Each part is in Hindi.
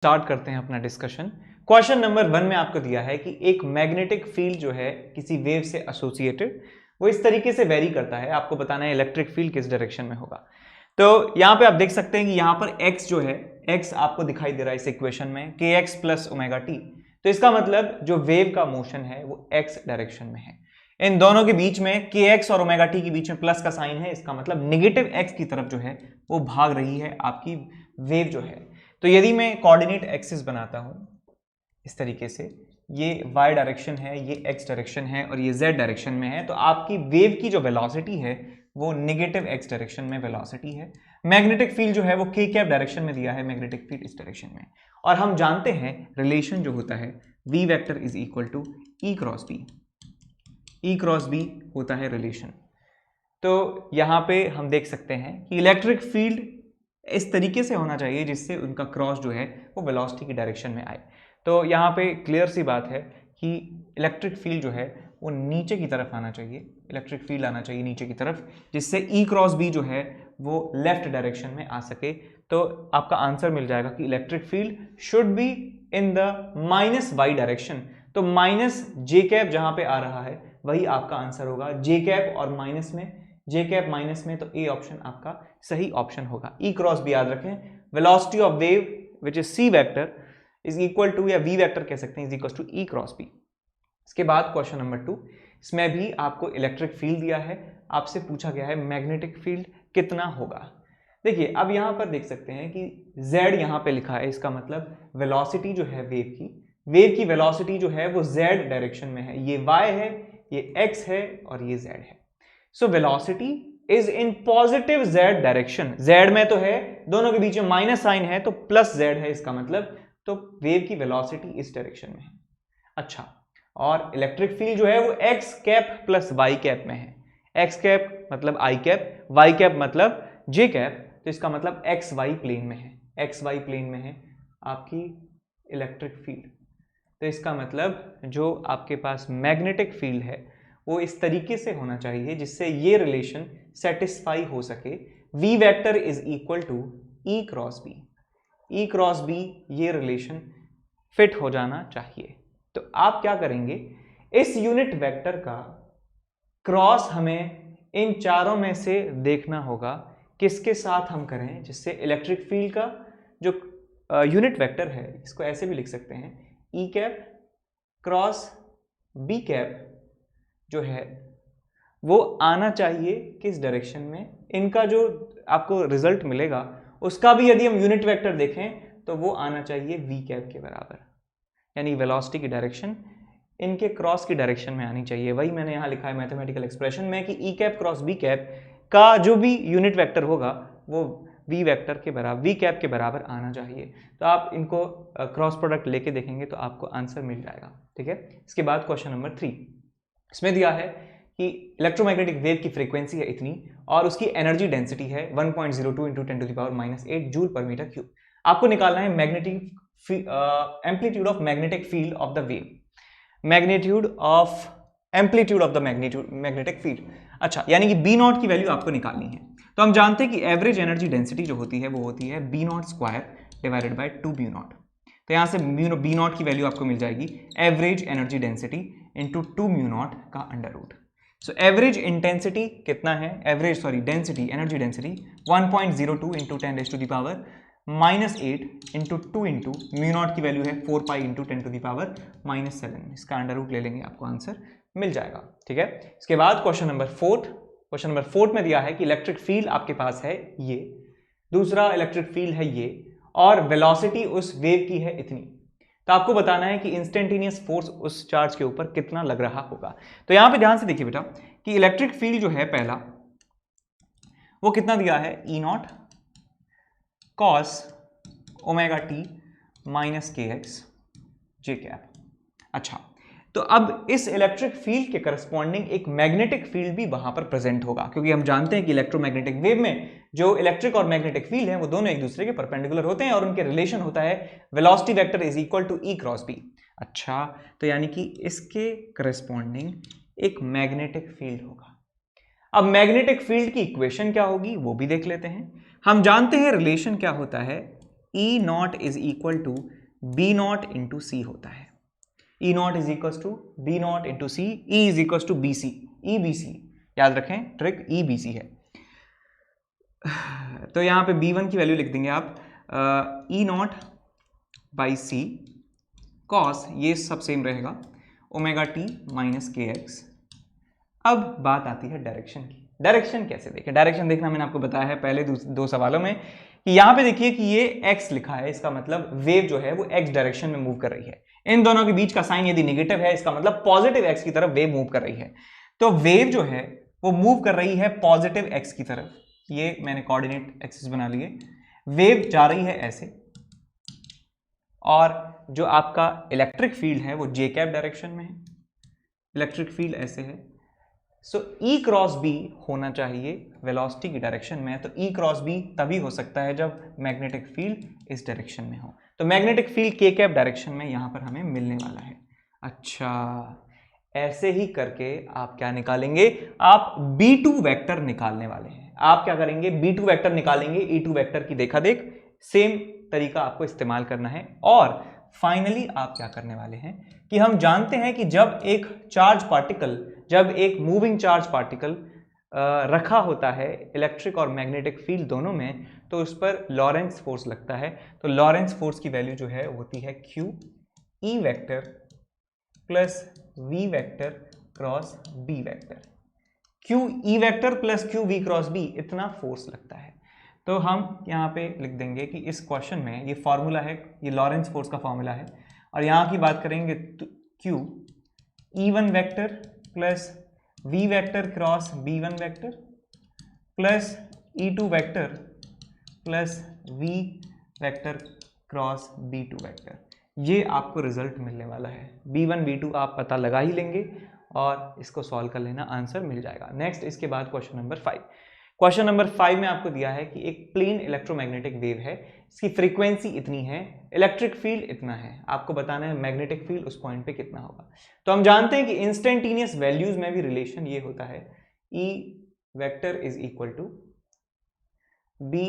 स्टार्ट करते हैं अपना डिस्कशन। क्वेश्चन नंबर 1 में आपको दिया है कि एक मैग्नेटिक फील्ड जो है किसी वेव से एसोसिएटेड, वो इस तरीके से वेरी करता है। आपको बताना है इलेक्ट्रिक फील्ड किस डायरेक्शन में होगा। तो यहाँ पे आप देख सकते हैं कि यहाँ पर x जो है, x आपको दिखाई दे रहा है इस इक्वेशन में kx प्लस ओमेगा टी। तो इसका मतलब जो वेव का मोशन है वो x डायरेक्शन में है। इन दोनों के बीच में kx और ओमेगा टी के बीच में प्लस का साइन है, इसका मतलब नेगेटिव x की तरफ जो है वो भाग रही है आपकी वेव जो है। तो यदि मैं कोऑर्डिनेट एक्सिस बनाता हूं इस तरीके से, ये y डायरेक्शन है, ये x डायरेक्शन है और ये z डायरेक्शन में है, तो आपकी वेव की जो वेलोसिटी है वो नेगेटिव x डायरेक्शन में वेलोसिटी है। मैग्नेटिक फील्ड जो है वो k कैप डायरेक्शन में दिया है, मैग्नेटिक फील्ड इस डायरेक्शन में। और हम जानते हैं रिलेशन जो होता है v vector is equal to e cross b। e cross b होता है रिलेशन। तो यहां पे हम देख सकते हैं कि इलेक्ट्रिक फील्ड इस तरीके से होना चाहिए जिससे उनका क्रॉस जो है वो वेलोसिटी की डायरेक्शन में आए। तो यहाँ पे क्लियर सी बात है कि इलेक्ट्रिक फील्ड जो है वो नीचे की तरफ आना चाहिए, इलेक्ट्रिक फील्ड आना चाहिए नीचे की तरफ, जिससे ई क्रॉस बी जो है वो लेफ्ट डायरेक्शन में आ सके। तो आपका आंसर मिल जाएगा कि electric field should be in the minus Y direction. तो माइनस जे कैप जहाँ पे आ रहा है वही आपका आंसर होगा। जे कैप और माइनस में, जे कैप माइनस में, तो ए ऑप्शन आपका सही ऑप्शन होगा। ई क्रॉस बी याद रखें, velocity of wave which is C vector is equal to, या वी वेक्टर कह सकते हैं, is equal to E cross B. इसके बाद क्वेश्चन नंबर 2, इसमें भी आपको इलेक्ट्रिक फील्ड दिया है, आपसे पूछा गया है मैग्नेटिक फील्ड कितना होगा। देखिए अब यहां पर देख सकते हैं कि z यहां पे लिखा है, इसका मतलब वेलोसिटी जो है वेव की वेलोसिटी जो है वो z डायरेक्शन में है। ये y है, ये x है और ये z है। So velocity is in positive z direction. z में तो है, दोनों के बीच में माइनस साइन है तो प्लस z है इसका मतलब, तो वेव की वेलोसिटी इस डायरेक्शन में है। अच्छा, और इलेक्ट्रिक फील्ड जो है वो x cap plus y cap में है। x कैप मतलब i कैप, y कैप मतलब j कैप, तो इसका मतलब एक्स वाई प्लेन में है, एक्स वाई प्लेन में है आपकी इलेक्ट्रिक फील्ड। तो इसका मतलब जो आपके पास मैग्नेटिक फील्ड है वो इस तरीके से होना चाहिए जिससे ये रिलेशन सेटिस्फाई हो सके। v vector is equal to E cross B, E cross B ये रिलेशन फिट हो जाना चाहिए। तो आप क्या करेंगे, इस यूनिट वेक्टर का क्रॉस हमें इन चारों में से देखना होगा किसके साथ हम करें, जिससे इलेक्ट्रिक फील्ड का जो यूनिट वेक्टर है, इसको ऐसे भी लिख सकते हैं, ई कैप क्रॉस बी कैप जो है वो आना चाहिए किस डायरेक्शन में। इनका जो आपको रिजल्ट मिलेगा उसका भी यदि हम यूनिट वेक्टर देखें तो वो आना चाहिए वी कैप के बराबर, यानी वेलोसिटी की डायरेक्शन इनके क्रॉस की डायरेक्शन में आनी चाहिए। वही मैंने यहाँ लिखा है मैथमेटिकल एक्सप्रेशन में कि ई कैप क्रॉस बी कैप का जो भी यूनिट वेक्टर होगा वो वी वेक्टर के बराबर, वी कैप के बराबर आना चाहिए। तो आप इनको क्रॉस प्रोडक्ट लेके देखेंगे तो आपको आंसर मिल जाएगा। ठीक है, इसके बाद क्वेश्चन नंबर 3, इसमें दिया है कि इलेक्ट्रोमैग्नेटिक वेव की फ्रीक्वेंसी है इतनी और उसकी एनर्जी डेंसिटी है 1.02 into 10⁻⁸ joule per metre cube. आपको निकालना है magnetic amplitude of magnetic field of the wave, magnitude of amplitude of the magnetic field. अच्छा, यानी कि बी नॉट की वैल्यू आपको निकालनी है। तो हम जानते हैं कि एवरेज एनर्जी डेंसिटी जो होती है वो होती है B naught square divided by 2 B naught. तो यहाँ से बी नॉट की वैल्यू आपको मिल जाएगी average energy density into 2 mu naught का under root. So average intensity कितना है, average sorry density, energy density 1.02 into 10⁻⁻8 into 2 into mu naught की वैल्यू है 4 पाई इंटू 10⁻⁻7। इसका अंडर रूट ले लेंगे, आपको आंसर मिल जाएगा। ठीक है, इसके बाद क्वेश्चन नंबर 4, क्वेश्चन नंबर 4 में दिया है कि इलेक्ट्रिक फील्ड आपके पास है ये, दूसरा इलेक्ट्रिक फील्ड है ये, और वेलोसिटी उस वेव की है इतनी। तो आपको बताना है कि इंस्टेंटेनियस फोर्स उस चार्ज के ऊपर कितना लग रहा होगा। तो यहां पे ध्यान से देखिए बेटा कि इलेक्ट्रिक फील्ड जो है पहला वो कितना दिया है, E naught cos omega t minus k x j cap. अच्छा, तो अब इस इलेक्ट्रिक फील्ड के करस्पॉन्डिंग एक मैग्नेटिक फील्ड भी वहां पर प्रेजेंट होगा, क्योंकि हम जानते हैं कि इलेक्ट्रोमैग्नेटिक वेव में जो इलेक्ट्रिक और मैग्नेटिक फील्ड है वो दोनों एक दूसरे के परपेंडिकुलर होते हैं और उनके रिलेशन होता है velocity vector is equal to E cross B. अच्छा, तो यानी कि इसके करस्पॉन्डिंग एक मैग्नेटिक फील्ड होगा। अब मैग्नेटिक फील्ड की इक्वेशन क्या होगी वो भी देख लेते हैं। हम जानते हैं रिलेशन क्या होता है E naught is equal to B naught into c होता है। E naught is equal to B naught into c, E is equal to B c, E B c, याद रखें ट्रिक ई बी सी है। तो यहाँ पे B1 की वैल्यू लिख देंगे आप ई नॉट बाई सी कॉस, ये सब सेम रहेगा, omega t minus k x. अब बात आती है डायरेक्शन की। डायरेक्शन कैसे देखें? डायरेक्शन देखना मैंने आपको बताया है पहले दो सवालों में कि यहाँ पे देखिए कि ये x लिखा है, इसका मतलब वेव जो है वो x डायरेक्शन में मूव कर रही है। इन दोनों के बीच का साइन यदि नेगेटिव है, इसका मतलब पॉजिटिव x की तरफ वेव मूव कर रही है। तो वेव जो है वो मूव कर रही है पॉजिटिव x की तरफ। ये मैंने कोऑर्डिनेट एक्सिस बना लिए। वेव जा रही है ऐसे, और जो आपका इलेक्ट्रिक फील्ड है वो जे कैप डायरेक्शन में है। इलेक्ट्रिक फील्ड ऐसे है, सो ई क्रॉस बी होना चाहिए वेलोसिटी की डायरेक्शन में। तो ई क्रॉस बी तभी हो सकता है जब मैग्नेटिक फील्ड इस डायरेक्शन में हो। तो मैग्नेटिक फील्ड के कैप डायरेक्शन में यहां पर हमें मिलने वाला है। अच्छा, ऐसे ही करके आप क्या निकालेंगे? आप B2 वेक्टर निकालने वाले हैं। आप क्या करेंगे? B2 वेक्टर निकालेंगे, E2 वेक्टर की देखा देख, सेम तरीका आपको इस्तेमाल करना है। और फाइनली आप क्या करने वाले हैं कि हम जानते हैं कि जब एक चार्ज पार्टिकल, जब एक मूविंग चार्ज पार्टिकल रखा होता है इलेक्ट्रिक और मैग्नेटिक फील्ड दोनों में, तो उस पर लॉरेंस फोर्स लगता है। तो लॉरेंस फोर्स की वैल्यू जो है होती है Q E vector plus V vector cross B vector. Q E vector plus Q V cross B, इतना फोर्स लगता है। तो हम यहाँ पे लिख देंगे कि इस क्वेश्चन में ये फॉर्मूला है, ये लॉरेंस फोर्स का फॉर्मूला है। और यहाँ की बात करेंगे तो Q E1 vector plus V vector cross B1 vector plus E2 vector plus V vector cross B2 vector. ये आपको रिजल्ट मिलने वाला है। B1 B2 आप पता लगा ही लेंगे और इसको सॉल्व कर लेना, आंसर मिल जाएगा। नेक्स्ट, इसके बाद क्वेश्चन नंबर 5। क्वेश्चन नंबर 5 में आपको दिया है कि एक प्लेन इलेक्ट्रोमैग्नेटिक वेव है, इसकी फ्रीक्वेंसी इतनी है, इलेक्ट्रिक फील्ड इतना है, आपको बताना है मैग्नेटिक फील्ड उस पॉइंट पे कितना होगा। तो हम जानते हैं कि इंस्टेंटेनियस वैल्यूज में भी रिलेशन ये होता है, E vector is equal to B,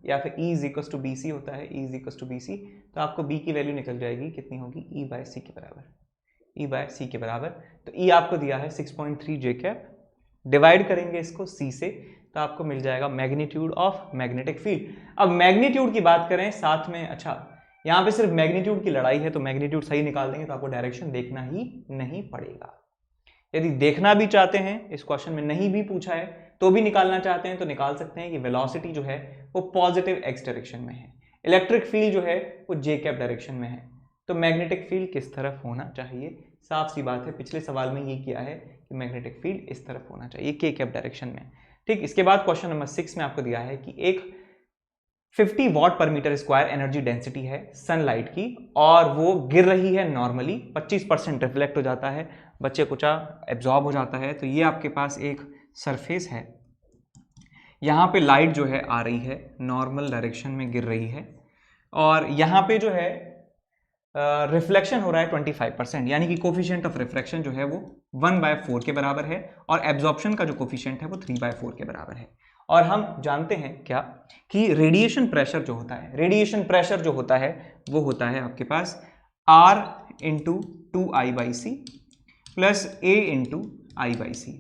या फिर E is equal to B C होता है, E is equal to B C. तो आपको B की वैल्यू निकल जाएगी, कितनी होगी? E बाय सी के बराबर, E बाय सी के बराबर। तो E आपको दिया है 6.3 जे कैप, डिवाइड करेंगे इसको C से, तो आपको मिल जाएगा मैग्नीट्यूड ऑफ मैग्नेटिक फील्ड। अब मैग्नीट्यूड की बात करें साथ में, अच्छा यहाँ पे सिर्फ मैग्नीट्यूड की लड़ाई है, तो मैग्नीट्यूड सही निकाल देंगे तो आपको डायरेक्शन देखना ही नहीं पड़ेगा। यदि देखना भी चाहते हैं, इस क्वेश्चन में नहीं भी पूछा है तो भी निकालना चाहते हैं तो निकाल सकते हैं कि वेलोसिटी जो है वो पॉजिटिव एक्स डायरेक्शन में है, इलेक्ट्रिक फील्ड जो है वो जे कैप डायरेक्शन में है, तो मैग्नेटिक फील्ड किस तरफ होना चाहिए? साफ सी बात है, पिछले सवाल में ये किया है कि मैग्नेटिक फील्ड इस तरफ होना चाहिए, के कैप डायरेक्शन में। ठीक, इसके बाद क्वेश्चन नंबर 6 में आपको दिया है कि एक 50 वॉट पर मीटर स्क्वायर एनर्जी डेंसिटी है सनलाइट की, और वो गिर रही है नॉर्मली, 25% रिफ्लेक्ट हो जाता है, बच्चे कुछ एब्जॉर्ब हो जाता है। तो ये आपके पास एक सरफेस है, यहाँ पे लाइट जो है आ रही है, नॉर्मल डायरेक्शन में गिर रही है, और यहाँ पे जो है रिफ्लेक्शन हो रहा है 25%, यानी कि कोफिशिएंट ऑफ रिफ्लेक्शन जो है वो 1/4 के बराबर है, और एब्जॉर्प्शन का जो कोफिशिएंट है वो 3/4 के बराबर है। और हम जानते हैं क्या कि रेडिएशन प्रेशर जो होता है, रेडिएशन प्रेशर जो होता है वो होता है आपके पास R into 2I/c plus A into I/c।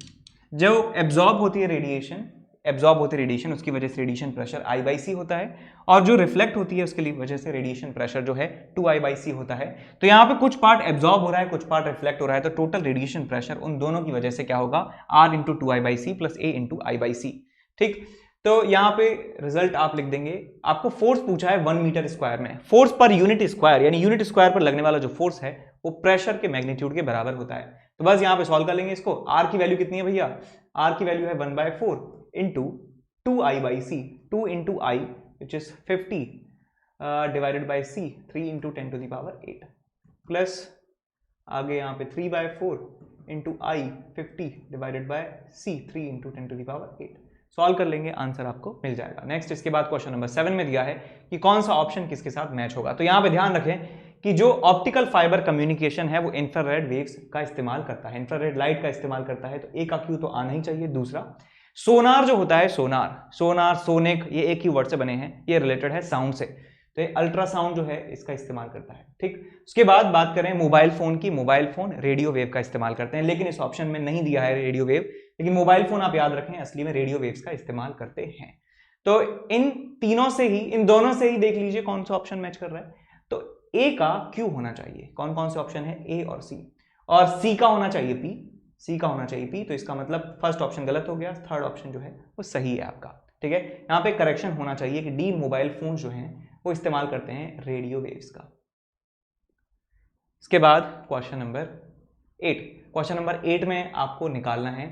जो एब्जॉर्ब होती है रेडिएशन, उसकी वजह से रेडिएशन प्रेशर I/c होता है, और जो रिफ्लेक्ट होती है उसके लिए वजह से रेडिएशन प्रेशर जो है 2I/c होता है। तो यहाँ पे कुछ पार्ट एब्जॉर्ब हो रहा है, कुछ पार्ट रिफ्लेक्ट हो रहा है, तो टोटल रेडिएशन प्रेशर उन दोनों की वजह से क्या होगा? R into 2I/c plus A into I/c। ठीक, तो यहाँ पे रिजल्ट आप लिख देंगे। आपको फोर्स पूछा है 1 मीटर स्क्वायर में, फोर्स पर यूनिट स्क्वायर, यानी यूनिट स्क्वायर पर लगने वाला जो फोर्स है वो प्रेशर के मैग्नीट्यूड के बराबर होता है। तो बस यहाँ पे सॉल्व कर लेंगे इसको। R की वैल्यू कितनी है भैया? R की वैल्यू है 1/4 into 2I/c, 2 into I which is 50 divided by C, 3 into 10⁸, plus आगे यहाँ पे 3/4 into I 50 divided by C, 3 into 10⁸। Solve कर लेंगे, आंसर आपको मिल जाएगा। नेक्स्ट, इसके बाद क्वेश्चन नंबर 7 में दिया है कि कौन सा ऑप्शन किसके साथ मैच होगा। तो यहाँ पे ध्यान रखें कि जो ऑप्टिकल फाइबर कम्युनिकेशन है वो इंफ्रारेड वेव्स का इस्तेमाल करता है, इंफ्रारेड लाइट का इस्तेमाल करता है, तो ए का क्यू तो आना ही चाहिए। दूसरा, सोनार जो होता है, सोनार, सोनिक, ये एक ही वर्ड से बने हैं, ये रिलेटेड है साउंड से। तो ये अल्ट्रासाउंड जो है इसका इस्तेमाल करता है। ठीक, उसके बाद बात करें मोबाइल फोन की, मोबाइल फोन रेडियो वेव का इस्तेमाल करते हैं, लेकिन इस ऑप्शन में नहीं दिया है रेडियो वेव, लेकिन मोबाइल फोन आप याद रखें असली में रेडियो वेव्स का इस्तेमाल करते हैं। तो इन तीनों से ही, इन दोनों से ही देख लीजिए कौन सा ऑप्शन मैच कर रहा है। तो ए का क्यू होना चाहिए, कौन कौन से ऑप्शन है, ए और सी, और सी का होना चाहिए पी, सी का होना चाहिए पी। तो इसका मतलब फर्स्ट ऑप्शन गलत हो गया, थर्ड ऑप्शन जो है वो सही है आपका। ठीक है, यहाँ पे करेक्शन होना चाहिए कि डी मोबाइल फोन जो हैं वो इस्तेमाल करते हैं रेडियो वेव्स का। इसके बाद क्वेश्चन नंबर 8, क्वेश्चन नंबर 8 में आपको निकालना है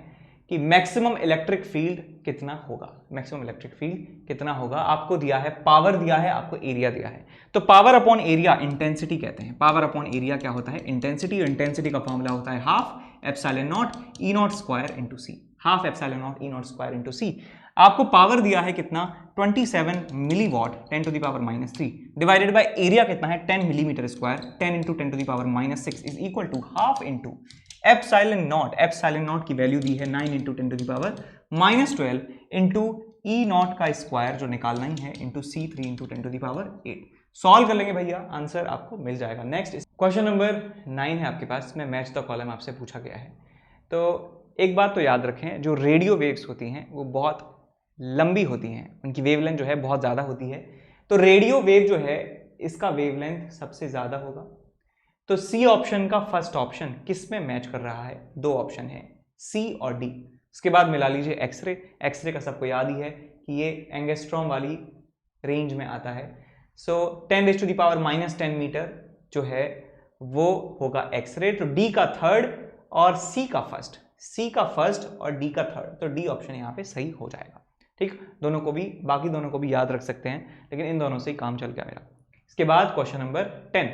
कि मैक्सिमम इलेक्ट्रिक फील्ड कितना होगा, मैक्सिमम इलेक्ट्रिक फील्ड कितना होगा। आपको दिया है पावर, दिया है आपको एरिया दिया है। तो पावर अपॉन एरिया इंटेंसिटी कहते हैं, पावर अपॉन एरिया क्या होता है, इंटेंसिटी, और इंटेंसिटी का फॉर्मूला होता है half epsilon naught E naught square into c, half epsilon naught E naught square into c. आपको पावर दिया है कितना, 27 milliwatt 10 to the power -3 divided by area कितना है 10 millimetre square, 10 into 10 to the power -6 is equal to half into epsilon naught, epsilon naught की वैल्यू दी है 9 into 10 to the power -12 into E not का स्क्वायर जो निकालना ही है into C 3 into 10 to the power 8। Solve कर लेंगे भैया, आंसर आपको मिल जाएगा। नेक्स्ट क्वेश्चन नंबर 9 है आपके पास, इसमें मैच द कॉलम आपसे पूछा गया है। तो एक बात तो याद रखें, जो रेडियो वेव्स होती हैं वो बहुत लंबी होती हैं, उनकी वेवलेंथ जो है बहुत ज़्यादा होती है। तो रेडियो वेव जो है इसका वेवलेंथ सबसे ज़्यादा होगा। तो सी ऑप्शन का फर्स्ट ऑप्शन किस में मैच कर रहा है, दो ऑप्शन है सी और डी। उसके बाद मिला लीजिए एक्सरे, एक्सरे का सबको याद ही है कि ये एंगस्ट्रॉम वाली रेंज में आता है। सो 10⁻⁻10 मीटर जो है वो होगा एक्सरे। तो डी का थर्ड और सी का फर्स्ट, सी का फर्स्ट और डी का थर्ड, तो डी ऑप्शन यहाँ पे सही हो जाएगा। ठीक, दोनों को भी, बाकी दोनों को भी याद रख सकते हैं, लेकिन इन दोनों से ही काम चल गया। इसके बाद क्वेश्चन नंबर 10,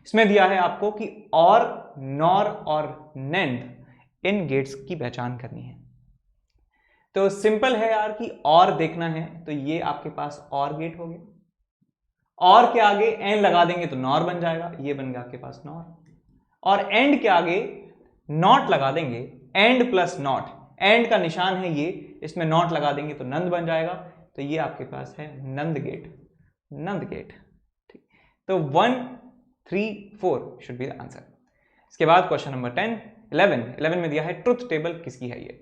इसमें दिया है आपको कि और, नॉर और नेंड इन गेट्स की पहचान करनी है। तो सिंपल है यार कि और देखना है तो ये आपके पास और गेट हो गया, और के आगे एन लगा देंगे तो नॉर बन जाएगा, ये बन गया आपके पास नॉर, और एंड के आगे नॉट लगा देंगे, एंड प्लस नॉट, एंड का निशान है ये, इसमें नॉट लगा देंगे तो नंद बन जाएगा। तो ये आपके पास है नंद गेट, नंद गेट। ठीक, तो 1 3 4 शुड बी द आंसर। इसके बाद क्वेश्चन नंबर 11 में दिया है ट्रुथ टेबल किसकी है। ये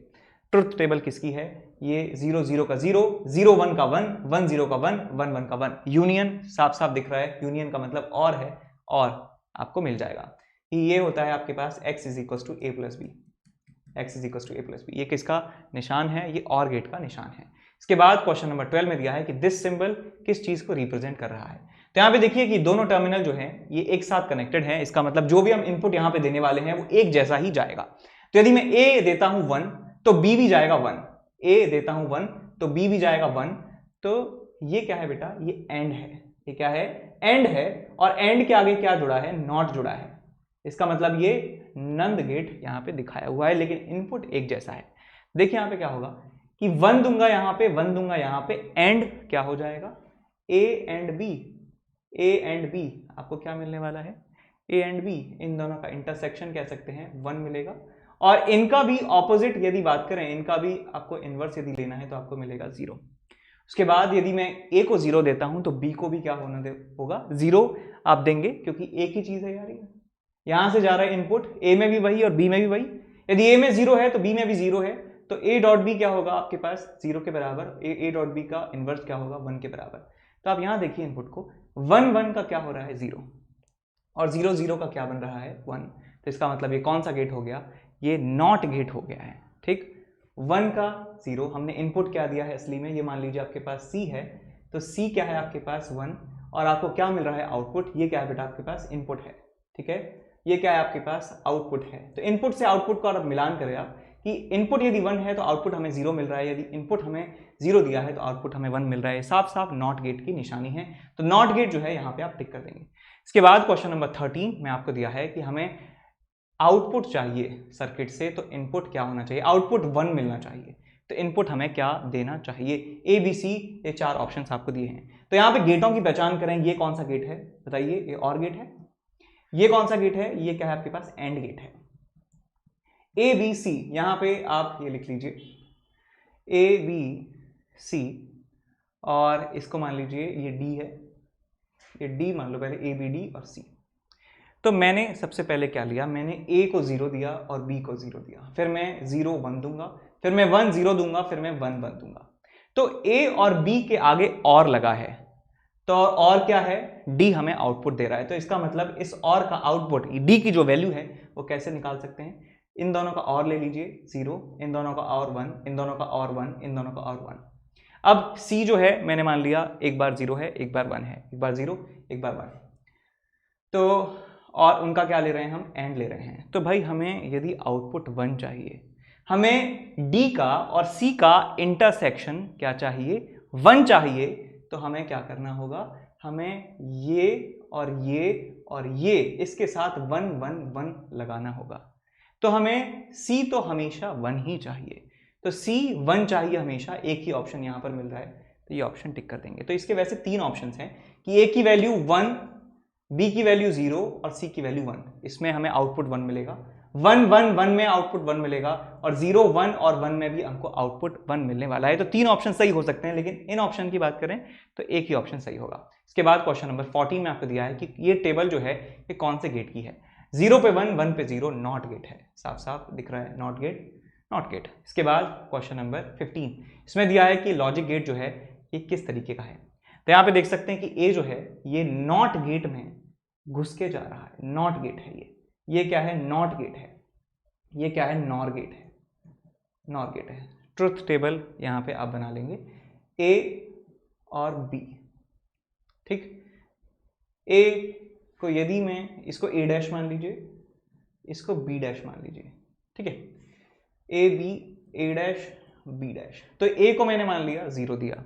ट्रुथ टेबल किसकी है, ये 0 0 का 0 0 1 का 1 1 0 का 1 1 1 का 1, यूनियन साफ साफ दिख रहा है, यूनियन का मतलब और है, और आपको मिल जाएगा कि ये होता है आपके पास x is equal to a plus B, x is equal to a plus B, ये किसका निशान है, ये और गेट का निशान है। इसके बाद क्वेश्चन नंबर 12 में दिया है कि दिस सिंबल किस चीज को रिप्रेजेंट कर रहा है। तो यहाँ पे देखिए कि दोनों टर्मिनल जो है ये एक साथ कनेक्टेड है, इसका मतलब जो भी हम इनपुट यहाँ पे देने वाले हैं वो एक जैसा ही जाएगा। तो यदि मैं a देता हूं 1 तो b भी जाएगा 1, a देता हूं 1 तो b भी जाएगा 1। तो ये क्या है बेटा, ये एंड है, ये क्या है, एंड है, और एंड के आगे क्या जुड़ा है, नॉट जुड़ा है। इसका मतलब ये नंद गेट यहाँ पे दिखाया हुआ है, लेकिन इनपुट एक जैसा है। देखिए यहाँ पे क्या होगा कि 1 दूंगा यहाँ पे, 1 दूंगा यहाँ पे, एंड क्या हो जाएगा, a and b, a and b आपको क्या मिलने वाला है, a एंड b, इन दोनों का इंटरसेक्शन कह सकते हैं 1 मिलेगा। और इनका भी ऑपोजिट यदि बात करें, इनका भी आपको इनवर्स यदि लेना है तो आपको मिलेगा 0। उसके बाद यदि मैं a को 0 देता हूं तो b को भी क्या होगा 0 आप देंगे, क्योंकि एक ही चीज है यार, ये यहां से जा रहा है इनपुट, a में भी वही और b में भी वही। यदि a में 0 है तो b में भी 0 है, तो a डॉट b क्या होगा आपके पास 0 के बराबर, a डॉट b का इनवर्स क्या होगा 1 के बराबर। तो आप यहां देखिए इनपुट को, 1 1 का क्या हो रहा है 0, और 0 0 का क्या बन रहा है 1। तो इसका मतलब ये कौन सा गेट हो गया, ये नॉट गेट हो गया है। ठीक, 1 का 0, हमने इनपुट क्या दिया है असली में, ये मान लीजिए आपके पास c है, तो c क्या है आपके पास 1, और आपको क्या मिल रहा है आउटपुट, ये क्या है बेटा आपके पास इनपुट है। ठीक है, ये क्या है आपके पास आउटपुट है। तो इनपुट से आउटपुट का आप मिलान करें आप कि इनपुट यदि 1 है तो आउटपुट हमें 0 मिल रहा है, यदि इनपुट हमें 0 दिया है तो आउटपुट हमें 1 मिल रहा है, साफ साफ नॉट गेट की निशानी है। तो नॉट गेट जो है यहाँ पे आप टिक कर देंगे। इसके बाद क्वेश्चन नंबर 13 में आपको दिया है कि हमें आउटपुट चाहिए सर्किट से, तो इनपुट क्या होना चाहिए, आउटपुट 1 मिलना चाहिए, तो इनपुट हमें क्या देना चाहिए, ए बी सी, ये 4 ऑप्शंस आपको दिए हैं। तो यहाँ पे गेटों की पहचान करें, ये कौन सा गेट है बताइए, ये और गेट है, ये कौन सा गेट है, ये क्या है आपके पास एंड गेट है। ए बी सी, यहाँ पे आप ये लिख लीजिए ए बी सी, और इसको मान लीजिए ये डी है, ये डी मान लो पहले, ए बी डी और सी। तो मैंने सबसे पहले क्या लिया, मैंने ए को 0 दिया और बी को 0 दिया, फिर मैं 0 1 दूंगा, फिर मैं 1 0 दूंगा, फिर मैं 1 1 दूंगा। तो ए और बी के आगे और लगा है, तो और क्या है, डी हमें आउटपुट दे रहा है। तो इसका मतलब इस और का आउटपुट डी की जो वैल्यू है वो कैसे निकाल सकते हैं, इन दोनों का और ले लीजिए 0, इन दोनों का और 1, इन दोनों का और 1, इन दोनों का और 1। अब सी जो है मैंने मान लिया एक बार 0 है, एक बार 1 है, एक बार 0, एक बार 1। तो और उनका क्या ले रहे हैं हम, एंड ले रहे हैं। तो भाई हमें यदि आउटपुट 1 चाहिए, हमें डी का और सी का इंटरसेक्शन क्या चाहिए, 1 चाहिए। तो हमें क्या करना होगा, हमें ये और ये और ये इसके साथ 1 1 1 लगाना होगा। तो हमें C तो हमेशा 1 ही चाहिए, तो C 1 चाहिए हमेशा, एक ही ऑप्शन यहां पर मिल रहा है, तो ये ऑप्शन टिक कर देंगे। तो इसके वैसे 3 ऑप्शन हैं कि A की वैल्यू 1, B की वैल्यू 0 और C की वैल्यू 1। इसमें हमें आउटपुट 1 मिलेगा, 1 1 1 में आउटपुट 1 मिलेगा, और 0 1 और 1 में भी हमको आउटपुट 1 मिलने वाला है। तो 3 ऑप्शन सही हो सकते हैं, लेकिन इन ऑप्शन की बात करें तो एक ही ऑप्शन सही होगा। इसके बाद क्वेश्चन नंबर 14 में आपको दिया है कि ये टेबल जो है ये कौन से गेट की है। 0 पे 1, 1 पे 0, नॉट गेट है, साफ साफ दिख रहा है, नॉट गेट, नॉट गेट। इसके बाद क्वेश्चन नंबर 15, इसमें दिया है कि लॉजिक गेट जो है ये किस तरीके का है। तो यहाँ पे देख सकते हैं कि ए जो है ये नॉट गेट में घुस के जा रहा है, नॉट गेट है ये क्या है, नॉट गेट है, ये क्या है, नॉर गेट है, नॉर गेट है। ट्रुथ टेबल यहाँ पे आप बना लेंगे ए और बी, ठीक। ए को यदि मैं इसको ए डैश मान लीजिए, इसको बी डैश मान लीजिए, ठीक है, A B, A dash B dash. तो ए को मैंने मान लिया 0 दिया,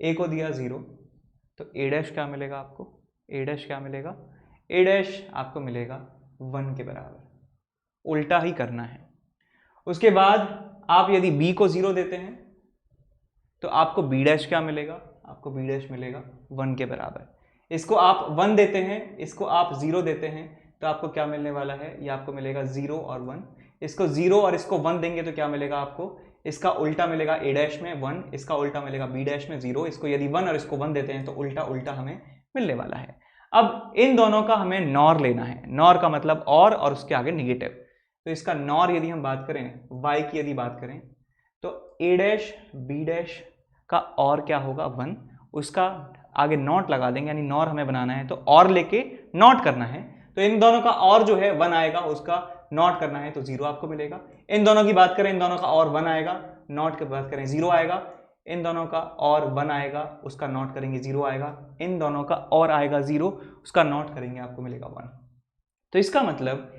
ए को दिया 0, तो ए डैश क्या मिलेगा आपको, ए डैश क्या मिलेगा, ए डैश आपको मिलेगा 1 के बराबर, उल्टा ही करना है। उसके बाद आप यदि b को 0 देते हैं तो आपको b डैश क्या मिलेगा, आपको b डैश मिलेगा 1 के बराबर। इसको आप 1 देते हैं, इसको आप 0 देते हैं, तो आपको क्या मिलने वाला है, ये आपको मिलेगा 0 और 1। इसको 0 और इसको 1 देंगे तो क्या मिलेगा आपको, इसका उल्टा मिलेगा a डैश में 1, इसका उल्टा मिलेगा b डैश में 0। इसको यदि 1 और इसको 1 देते हैं तो उल्टा उल्टा हमें मिलने वाला है। अब इन दोनों का हमें नॉर लेना है, नॉर का मतलब और उसके आगे निगेटिव। तो इसका नॉर यदि हम बात करें, y की यदि बात करें, तो a डैश b डैश का और क्या होगा 1, उसका आगे नॉट लगा देंगे, यानी नॉर हमें बनाना है तो और लेके नॉट करना है। तो इन दोनों का और जो है 1 आएगा, उसका नॉट करना है तो 0 आपको मिलेगा। इन दोनों की बात करें, इन दोनों का और 1 आएगा, नॉट की बात करें 0 आएगा। इन दोनों का और 1 आएगा, उसका नॉट करेंगे 0 आएगा। इन दोनों का और आएगा 0, उसका नॉट करेंगे आपको मिलेगा 1। तो इसका मतलब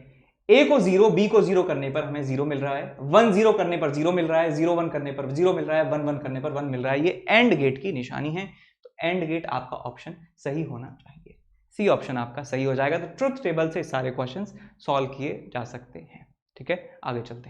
a को 0, b को 0 करने पर हमें 0 मिल रहा है, 1 0 करने पर 0 मिल रहा है, 0 1 करने पर 0 मिल रहा है, 1 1 करने पर 1 मिल रहा है। ये एंड गेट की निशानी है, तो एंड गेट आपका ऑप्शन सही होना चाहिए, सी ऑप्शन आपका सही हो जाएगा। तो ट्रुथ टेबल से सारे क्वेश्चंस सॉल्व किए जा सकते हैं, ठीक है। आगे चलते हैं।